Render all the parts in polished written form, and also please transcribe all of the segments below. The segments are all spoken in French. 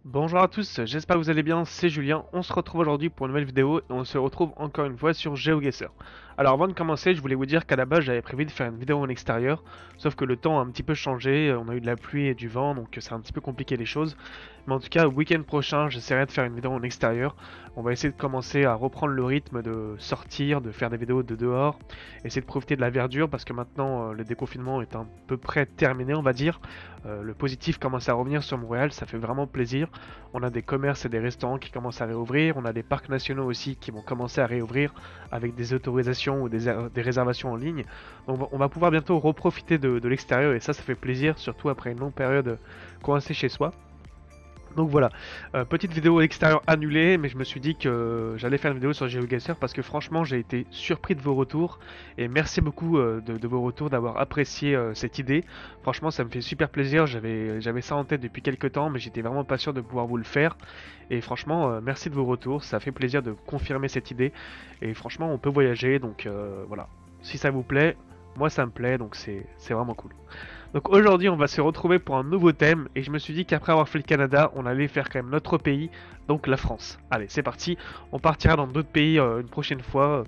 Bonjour à tous, j'espère que vous allez bien, c'est Julien, on se retrouve aujourd'hui pour une nouvelle vidéo et on se retrouve encore une fois sur GeoGuessr. Alors avant de commencer, je voulais vous dire qu'à la base j'avais prévu de faire une vidéo en extérieur, sauf que le temps a un petit peu changé, on a eu de la pluie et du vent donc ça a un petit peu compliqué les choses. Mais en tout cas, le week-end prochain, j'essaierai de faire une vidéo en extérieur. On va essayer de commencer à reprendre le rythme de sortir, de faire des vidéos de dehors, essayer de profiter de la verdure parce que maintenant le déconfinement est à peu près terminé on va dire. Le positif commence à revenir sur Montréal, ça fait vraiment plaisir. On a des commerces et des restaurants qui commencent à réouvrir. On a des parcs nationaux aussi qui vont commencer à réouvrir avec des autorisations ou des réservations en ligne. Donc on va pouvoir bientôt reprofiter de l'extérieur et ça fait plaisir, surtout après une longue période coincé chez soi. Donc voilà, petite vidéo extérieure annulée, mais je me suis dit que j'allais faire une vidéo sur GeoGuessr parce que franchement j'ai été surpris de vos retours et merci beaucoup de vos retours, d'avoir apprécié cette idée. Franchement ça me fait super plaisir, j'avais ça en tête depuis quelques temps mais j'étais vraiment pas sûr de pouvoir vous le faire. Et franchement merci de vos retours, ça fait plaisir de confirmer cette idée et franchement on peut voyager donc voilà. Si ça vous plaît, moi ça me plaît donc c'est vraiment cool. Donc aujourd'hui, on va se retrouver pour un nouveau thème et je me suis dit qu'après avoir fait le Canada, on allait faire quand même notre pays, donc la France. Allez, c'est parti. On partira dans d'autres pays une prochaine fois.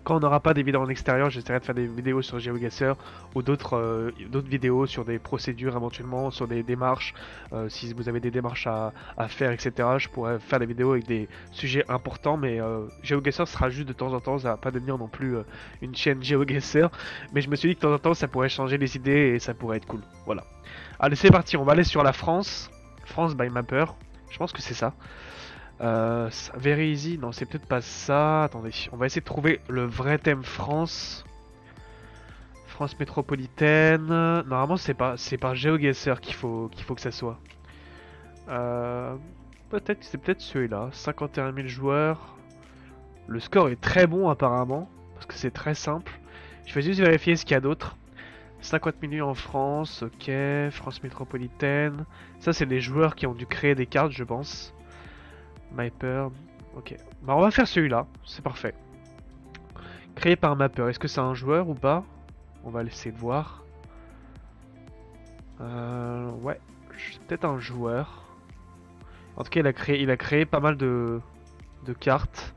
Quand on n'aura pas des vidéos en extérieur, j'essaierai de faire des vidéos sur GeoGuessr ou d'autres vidéos sur des procédures éventuellement, sur des démarches. Si vous avez des démarches à faire, etc. Je pourrais faire des vidéos avec des sujets importants, mais GeoGuessr sera juste de temps en temps, ça va pas devenir non plus une chaîne GeoGuessr. Mais je me suis dit que de temps en temps, ça pourrait changer les idées et ça pourrait être cool. Voilà. Allez, c'est parti, on va aller sur la France. France by Mapper. Je pense que c'est ça. Very easy, non c'est peut-être pas ça. Attendez, on va essayer de trouver le vrai thème France. France métropolitaine. Normalement c'est par GeoGuessr qu'il faut que ça soit. Euh, Peut-être c'est peut-être celui-là. 51 000 joueurs. Le score est très bon apparemment parce que c'est très simple. Je vais juste vérifier ce qu'il y a d'autre. 50 millions en France, ok. France métropolitaine. Ça c'est les joueurs qui ont dû créer des cartes je pense. Mapper, ok. Bah on va faire celui-là, c'est parfait. Créé par un mapper, est-ce que c'est un joueur ou pas? On va laisser de voir. Ouais, c'est peut-être un joueur. En tout cas, il a créé pas mal de cartes.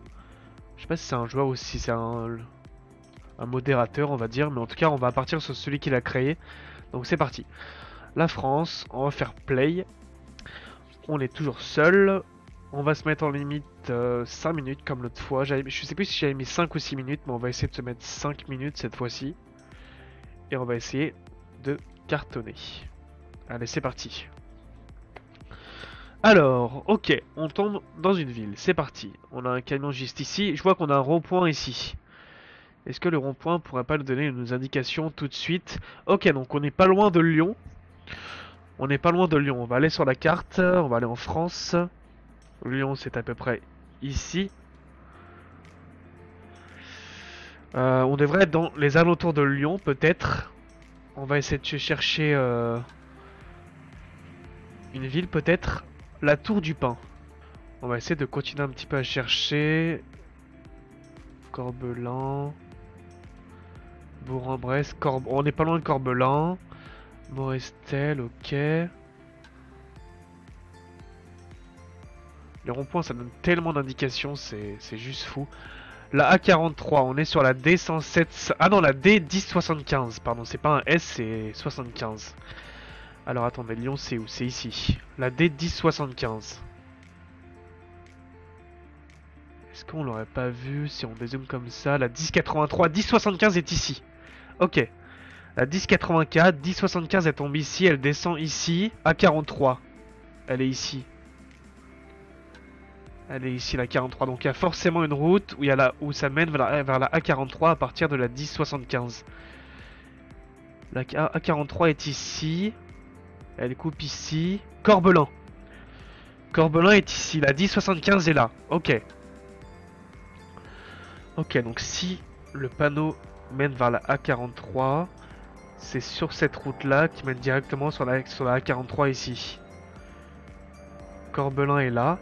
Je sais pas si c'est un joueur ou si c'est un modérateur, on va dire. Mais en tout cas, on va partir sur celui qu'il a créé. Donc c'est parti. La France, on va faire play. On est toujours seul. On va se mettre en limite 5 minutes comme l'autre fois. Je sais plus si j'avais mis 5 ou 6 minutes, mais on va essayer de se mettre 5 minutes cette fois-ci. Et on va essayer de cartonner. Allez, c'est parti. Alors, ok, on tombe dans une ville, c'est parti. On a un camion juste ici. Je vois qu'on a un rond-point ici. Est-ce que le rond-point pourrait pas nous donner une indication tout de suite? Ok, donc on n'est pas loin de Lyon. On n'est pas loin de Lyon. On va aller sur la carte. On va aller en France. Lyon, c'est à peu près ici. On devrait être dans les alentours de Lyon, peut-être. On va essayer de chercher une ville, peut-être. La Tour du Pin. On va essayer de continuer un petit peu à chercher. Corbelin. Bourg-en-Bresse. On n'est pas loin de Corbelin. Morestel, ok. Les ronds-points, ça donne tellement d'indications, c'est juste fou. La A43, on est sur la D107. Ah non, la D1075, pardon, c'est pas un S, c'est 75. Alors attendez, Lyon, c'est où? C'est ici. La D1075. Est-ce qu'on l'aurait pas vu si on dézoome comme ça? La 1083, 1075 est ici. Ok. La 1084, 1075 elle tombe ici, elle descend ici. A43, elle est ici. Elle est ici la 43, donc il y a forcément une route où ça mène vers la A43 à partir de la 1075. La A43 est ici, elle coupe ici. Corbelin. Corbelin est ici, la 1075 est là, ok. Ok, donc si le panneau mène vers la A43, c'est sur cette route là qui mène directement sur la A43 ici. Corbelin est là.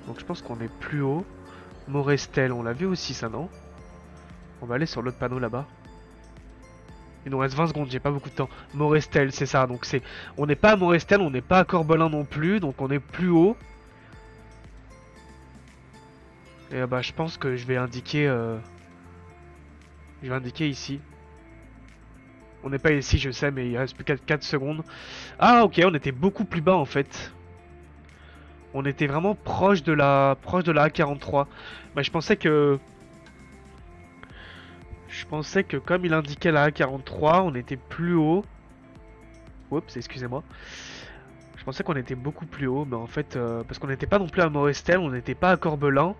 Donc je pense qu'on est plus haut. Morestel, on l'a vu aussi ça, non? On va aller sur l'autre panneau là-bas. Il nous reste 20 secondes, j'ai pas beaucoup de temps. Morestel, c'est ça. Donc c'est, on n'est pas à Morestel, on n'est pas à Corbelin non plus, donc on est plus haut. Et bah je pense que je vais indiquer ici. On n'est pas ici, je sais, mais il reste plus 4 secondes. Ah ok, on était beaucoup plus bas en fait. On était vraiment proche de la A43. Bah je pensais que comme il indiquait la A43, on était plus haut. Oups, excusez-moi. Je pensais qu'on était beaucoup plus haut, mais en fait, parce qu'on n'était pas non plus à Morestel, on n'était pas à Corbelin.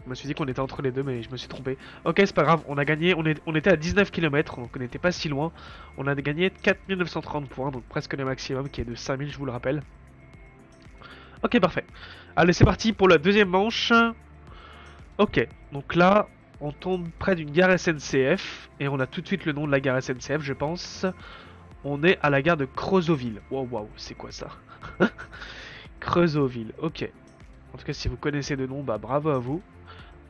Je me suis dit qu'on était entre les deux, mais je me suis trompé. Ok, c'est pas grave, on a gagné, on était à 19 km, donc on n'était pas si loin. On a gagné 4930 points, donc presque le maximum, qui est de 5000, je vous le rappelle. Ok, parfait. Allez, c'est parti pour la deuxième manche. Ok, donc là, on tombe près d'une gare SNCF, et on a tout de suite le nom de la gare SNCF, je pense. On est à la gare de Creusoville. Wow, wow, c'est quoi ça? Creusoville, ok. En tout cas, si vous connaissez de nom, bah bravo à vous.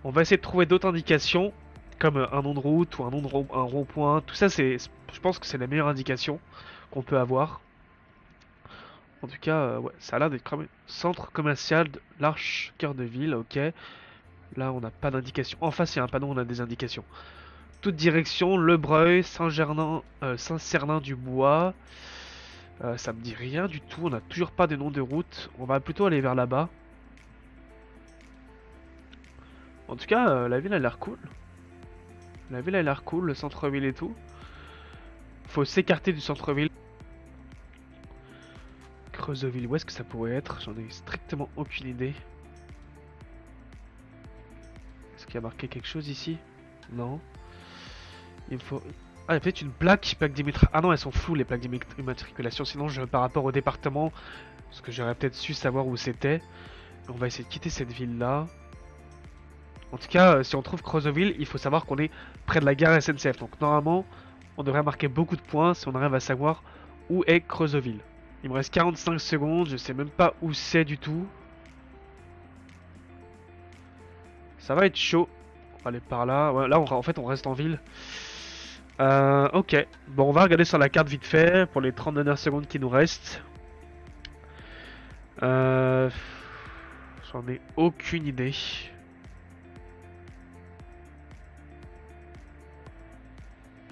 On va essayer de trouver d'autres indications, comme un nom de route ou un nom de un rond-point. Tout ça, je pense que c'est la meilleure indication qu'on peut avoir. En tout cas, ouais, ça a l'air d'être quand même centre commercial de l'Arche Cœur de Ville, ok. Là, on n'a pas d'indication. En face, il y a un panneau, on a des indications. Toute direction, Le Breuil, Saint-Cernin-du-Bois. Ça me dit rien du tout, on n'a toujours pas de nom de route. On va plutôt aller vers là-bas. En tout cas, la ville a l'air cool. La ville a l'air cool, le centre-ville et tout. Faut s'écarter du centre-ville. Creuseville, où est-ce que ça pourrait être? J'en ai strictement aucune idée. Est-ce qu'il y a marqué quelque chose ici? Non. Il faut... Ah, il y a peut-être une plaque d'immatriculation. Ah non, elles sont floues les plaques d'immatriculation. Sinon, par rapport au département, parce que j'aurais peut-être su savoir où c'était. On va essayer de quitter cette ville-là. En tout cas, si on trouve Creuseville, il faut savoir qu'on est près de la gare SNCF. Donc normalement, on devrait marquer beaucoup de points si on arrive à savoir où est Creuseville. Il me reste 45 secondes, je sais même pas où c'est du tout. Ça va être chaud. On va aller par là. Ouais, là, en fait, on reste en ville. Ok. Bon, on va regarder sur la carte vite fait pour les 30 dernières secondes qui nous restent. J'en ai aucune idée.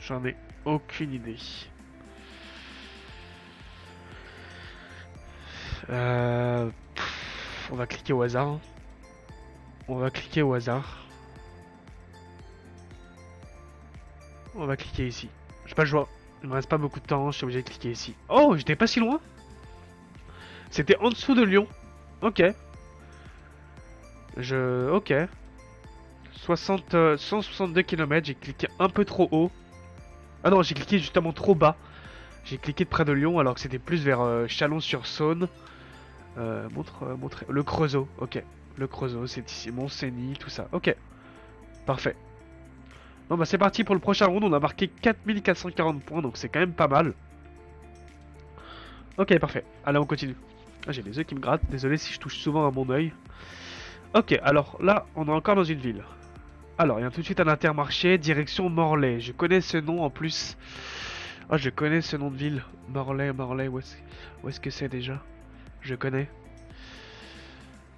J'en ai aucune idée. On va cliquer au hasard. On va cliquer au hasard. On va cliquer ici. J'ai pas le choix. Il me reste pas beaucoup de temps, je suis obligé de cliquer ici. Oh, j'étais pas si loin. C'était en dessous de Lyon. Ok. Ok. 162 km, j'ai cliqué un peu trop haut. Ah non, j'ai cliqué justement trop bas. J'ai cliqué de près de Lyon alors que c'était plus vers Chalon-sur-Saône. Le Creusot, ok. Le Creusot, c'est ici. Montcenis, tout ça. Ok. Parfait. Bon bah c'est parti pour le prochain round. On a marqué 4440 points, donc c'est quand même pas mal. Ok, parfait. Allez, on continue. Ah, j'ai les yeux qui me grattent. Désolé si je touche souvent à mon œil. Ok, alors là, on est encore dans une ville. Alors, il y a tout de suite un Intermarché, direction Morlaix. Je connais ce nom en plus. Ah, je connais ce nom de ville. Morlaix, où est-ce que c'est déjà? Je connais.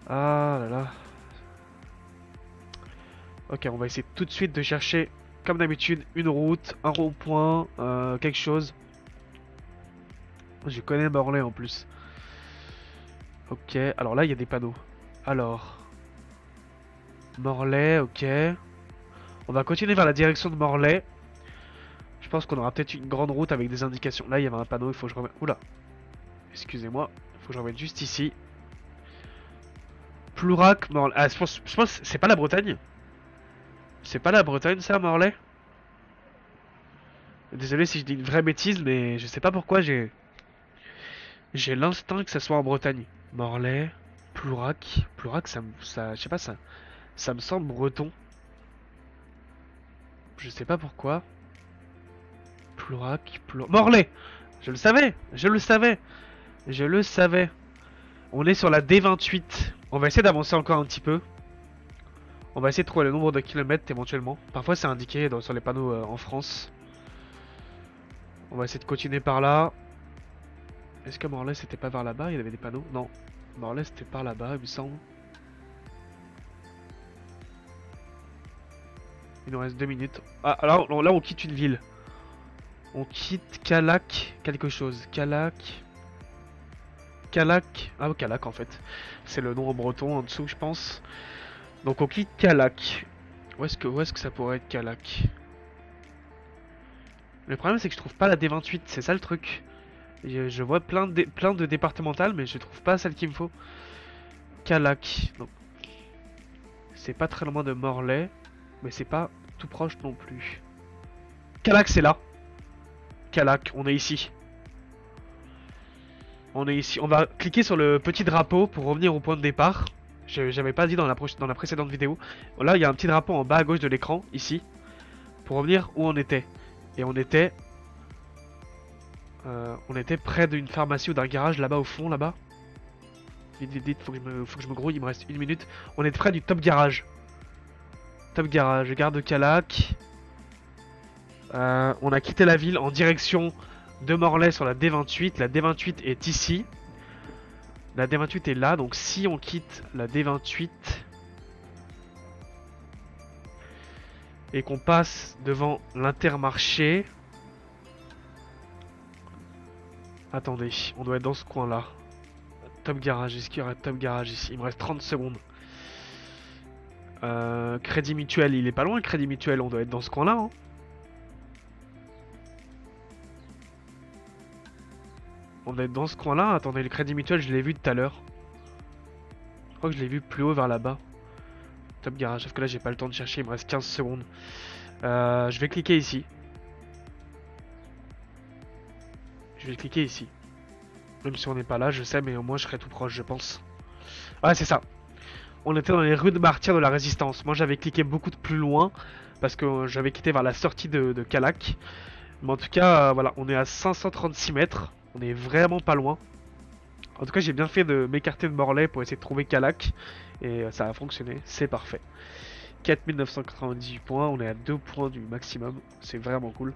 Ah là là. Ok, on va essayer tout de suite de chercher, comme d'habitude, une route, un rond-point, quelque chose. Je connais Morlaix en plus. Ok, alors là, il y a des panneaux. Alors... Morlaix, ok. On va continuer vers la direction de Morlaix. Je pense qu'on aura peut-être une grande route avec des indications. Là, il y avait un panneau, il faut que je remette... Oula. Excusez-moi, il faut que je remette juste ici. Plourac, Morlaix... Ah, je pense que c'est pas la Bretagne. C'est pas la Bretagne, ça, Morlaix? Désolé si je dis une vraie bêtise, mais je sais pas pourquoi j'ai l'instinct que ça soit en Bretagne. Morlaix, Plourac... Plourac, je sais pas, ça me semble breton. Je sais pas pourquoi. Plourac, Morlaix! Je le savais! Je le savais! Je le savais! On est sur la D28. On va essayer d'avancer encore un petit peu. On va essayer de trouver le nombre de kilomètres éventuellement. Parfois c'est indiqué sur les panneaux en France. On va essayer de continuer par là. Est-ce que Morlaix c'était pas vers là-bas? Il y avait des panneaux? Non. Morlaix c'était par là-bas, il me semble. Il nous reste 2 minutes. Ah, alors là on quitte une ville. On quitte Calac quelque chose. Calac. Calac. Ah, Calac en fait. C'est le nom en breton en dessous, je pense. Donc on quitte Calac. Où est-ce que ça pourrait être Calac? Le problème c'est que je trouve pas la D28, c'est ça le truc. Je vois plein de départementales, mais je trouve pas celle qu'il me faut. Calac. Donc c'est pas très loin de Morlaix, mais c'est pas tout proche non plus. Calac c'est là. Calac, on est ici. On est ici. On va cliquer sur le petit drapeau pour revenir au point de départ. J'avais pas dit dans la précédente vidéo. Là, il y a un petit drapeau en bas à gauche de l'écran, ici. Pour revenir où on était. Et on était près d'une pharmacie ou d'un garage là-bas au fond, là-bas. Vite, vite, vite, faut que je me grouille, il me reste 1 minute. On est près du top garage. Top garage, garde Calac. On a quitté la ville en direction de Morlaix sur la D28. La D28 est ici. La D28 est là, donc si on quitte la D28 et qu'on passe devant l'Intermarché... Attendez, on doit être dans ce coin-là. Top garage, est-ce qu'il y aurait top garage ici? Il me reste 30 secondes. Crédit Mutuel, il est pas loin, Crédit Mutuel, on doit être dans ce coin-là. Hein. On doit être dans ce coin-là. Attendez, le Crédit Mutuel, je l'ai vu tout à l'heure. Je crois que je l'ai vu plus haut vers là-bas. Top garage, sauf que là, j'ai pas le temps de chercher, il me reste 15 secondes. Je vais cliquer ici. Je vais cliquer ici. Même si on n'est pas là, je sais, mais au moins je serai tout proche, je pense. Ouais, c'est ça. On était dans les rues de Martyrs de la Résistance. Moi, j'avais cliqué beaucoup de plus loin parce que j'avais quitté vers la sortie de Calac. Mais en tout cas, voilà, on est à 536 mètres. On est vraiment pas loin. En tout cas, j'ai bien fait de m'écarter de Morlaix pour essayer de trouver Calac. Et ça a fonctionné, c'est parfait. 4998 points, on est à 2 points du maximum. C'est vraiment cool.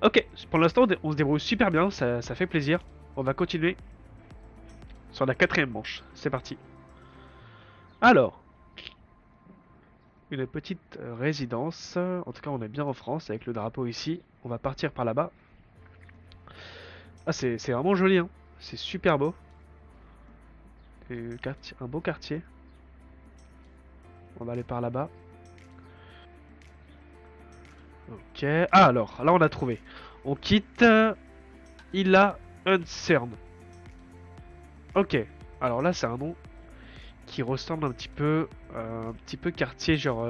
Ok, pour l'instant, on se débrouille super bien, ça fait plaisir. On va continuer sur la 4ème manche. C'est parti. Alors, une petite résidence. En tout cas, on est bien en France avec le drapeau ici. On va partir par là-bas. Ah, c'est vraiment joli, hein. C'est super beau. Et un beau quartier. On va aller par là-bas. Ok. Ah, alors, là, on a trouvé. On quitte Illa Uncern. Ok. Alors là, c'est un nom qui ressemble un petit peu quartier, genre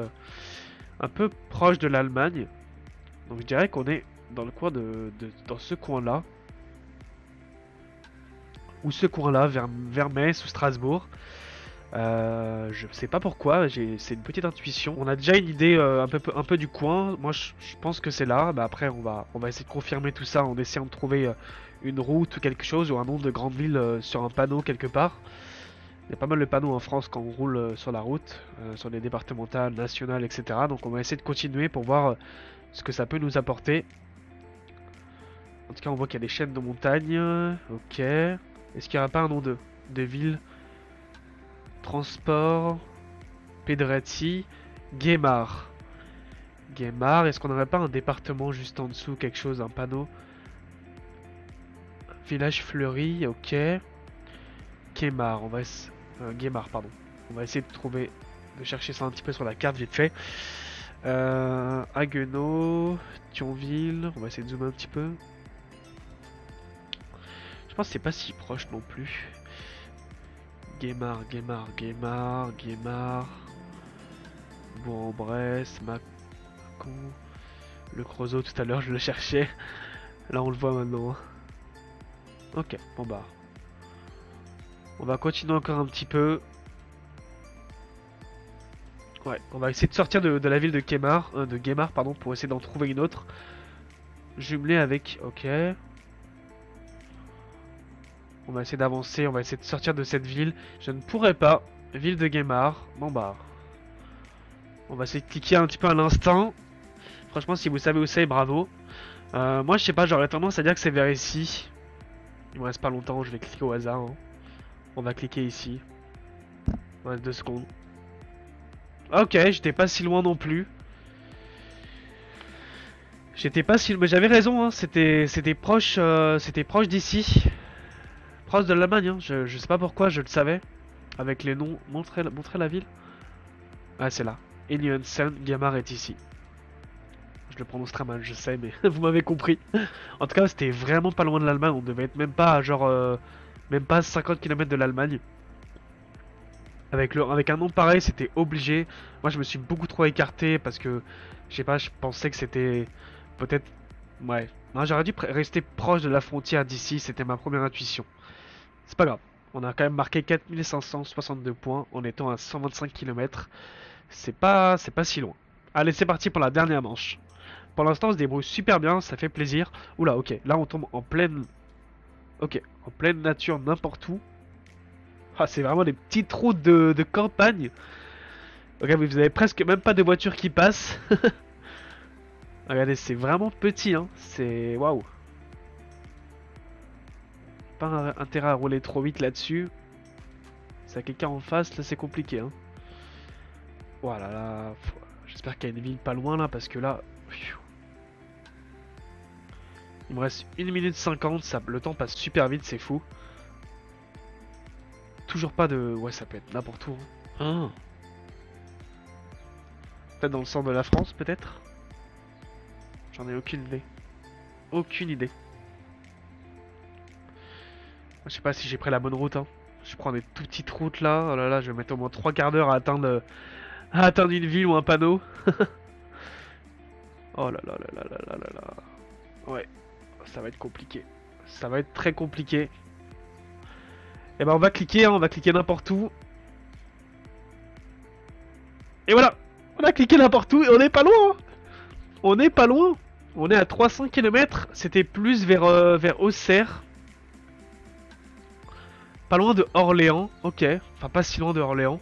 un peu proche de l'Allemagne. Donc je dirais qu'on est dans le coin dans ce coin-là. Ou ce coin-là, vers Metz ou Strasbourg. Je sais pas pourquoi, c'est une petite intuition. On a déjà une idée un peu du coin. Moi, je pense que c'est là. Bah, après, on va essayer de confirmer tout ça en essayant de trouver une route ou quelque chose ou un nom de grande ville sur un panneau quelque part. Il y a pas mal de panneaux en France quand on roule sur la route, sur les départementales, nationales, etc. Donc on va essayer de continuer pour voir ce que ça peut nous apporter. En tout cas, on voit qu'il y a des chaînes de montagne. Ok. Est-ce qu'il n'y aura pas un nom de ville? Transport, Pedretti, Guémar. Guémar, est-ce qu'on n'aurait pas un département juste en dessous, quelque chose, un panneau? Village fleuri, ok. Guémar, Guémar, pardon. On va essayer de chercher ça un petit peu sur la carte vite fait. Haguenau, Thionville, on va essayer de zoomer un petit peu. Je pense que c'est pas si proche non plus. Guémar. Bourg-en-Bresse, Mâcon. Le Creusot tout à l'heure, je le cherchais. Là, on le voit maintenant. Ok, bon bah. On va continuer encore un petit peu. Ouais, on va essayer de sortir de la ville de Guémar, pardon, pour essayer d'en trouver une autre. Jumelée avec... Ok. On va essayer d'avancer, on va essayer de sortir de cette ville. Je ne pourrais pas. Ville de Guémar. Bon bah. On va essayer de cliquer un petit peu à l'instinct. Franchement, si vous savez où c'est, bravo. Moi, je sais pas, j'aurais tendance à dire que c'est vers ici. Il me reste pas longtemps, je vais cliquer au hasard, hein. On va cliquer ici. Ouais, 2 secondes. Ok, j'étais pas si loin non plus. J'étais pas si... Mais j'avais raison, hein. C'était proche d'ici. Proche de l'Allemagne, hein. Je sais pas pourquoi, je le savais. Avec les noms, montrer la ville. Ah, c'est là. Eliensen, Gamar est ici. Je le prononce très mal, je sais, mais vous m'avez compris. En tout cas, c'était vraiment pas loin de l'Allemagne. On devait être même pas, genre, même pas 50 km de l'Allemagne. Avec un nom pareil, c'était obligé. Moi, je me suis beaucoup trop écarté parce que, je sais pas, je pensais que c'était peut-être... Ouais. Non, j'aurais dû rester proche de la frontière d'ici, c'était ma première intuition. C'est pas grave. On a quand même marqué 4562 points en étant à 125 km. C'est pas si loin. Allez, c'est parti pour la dernière manche. Pour l'instant, on se débrouille super bien, ça fait plaisir. Oula, ok, là on tombe en pleine... Ok, en pleine nature, n'importe où. Ah, c'est vraiment des petites routes de campagne. Ok, vous avez presque même pas de voitures qui passent. Regardez, c'est vraiment petit, hein. C'est... Waouh. Pas intérêt à rouler trop vite là-dessus. Si y a quelqu'un en face, là c'est compliqué, hein. Voilà, là... J'espère qu'il y a une ville pas loin, là, parce que là... Il me reste 1 minute 50, ça... le temps passe super vite, c'est fou. Toujours pas de... Ouais, ça peut être n'importe où, hein. Ah. Peut-être dans le centre de la France, peut-être. J'en ai aucune idée. Aucune idée. Je sais pas si j'ai pris la bonne route, hein. Je prends des tout petites routes là. Oh là là, je vais mettre au moins 3 quarts d'heure à atteindre une ville ou un panneau. Oh là là là là là là là là. Ouais, ça va être compliqué. Ça va être très compliqué. Et ben on va cliquer, hein, on va cliquer n'importe où. Et voilà, on a cliqué n'importe où et on n'est pas loin, hein. On n'est pas loin. On est à 300 km. C'était plus vers Auxerre. Pas loin de Orléans. Ok. Enfin, pas si loin de Orléans.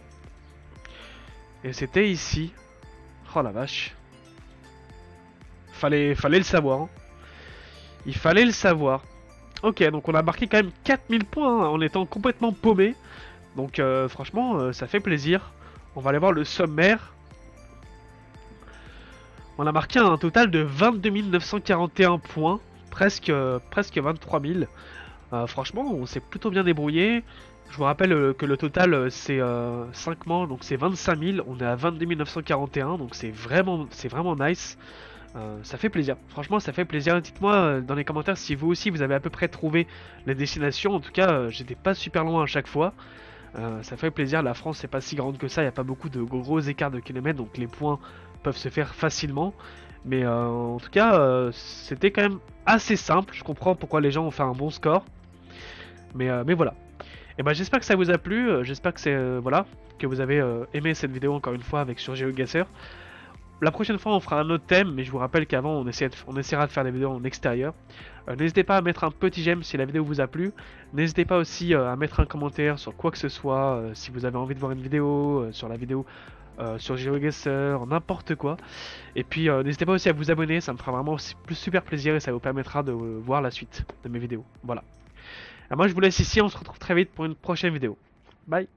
Et c'était ici. Oh la vache. Fallait le savoir, hein. Il fallait le savoir. Ok, donc on a marqué quand même 4000 points, hein, en étant complètement paumé. Donc franchement, ça fait plaisir. On va aller voir le sommaire. On a marqué un total de 22 941 points, presque 23 000. Franchement, on s'est plutôt bien débrouillé. Je vous rappelle que le total c'est 5 manches, donc c'est 25 000. On est à 22 941, donc c'est vraiment nice. Ça fait plaisir, franchement ça fait plaisir. Dites-moi dans les commentaires si vous aussi vous avez à peu près trouvé les destinations. En tout cas, j'étais pas super loin à chaque fois. Ça fait plaisir, la France c'est pas si grande que ça, il n'y a pas beaucoup de gros écarts de kilomètres, donc les points peuvent se faire facilement. Mais en tout cas, c'était quand même assez simple, je comprends pourquoi les gens ont fait un bon score. Mais voilà. Et ben j'espère que ça vous a plu, j'espère que voilà, que vous avez aimé cette vidéo encore une fois avec sur GeoGuessr. La prochaine fois on fera un autre thème, mais je vous rappelle qu'avant on essaiera de faire des vidéos en extérieur. N'hésitez pas à mettre un petit j'aime si la vidéo vous a plu. N'hésitez pas aussi à mettre un commentaire sur quoi que ce soit, si vous avez envie de voir une vidéo, sur la vidéo, sur GeoGuessr, n'importe quoi. Et puis n'hésitez pas aussi à vous abonner, ça me fera vraiment super plaisir et ça vous permettra de voir la suite de mes vidéos. Voilà. Alors moi je vous laisse ici, on se retrouve très vite pour une prochaine vidéo. Bye.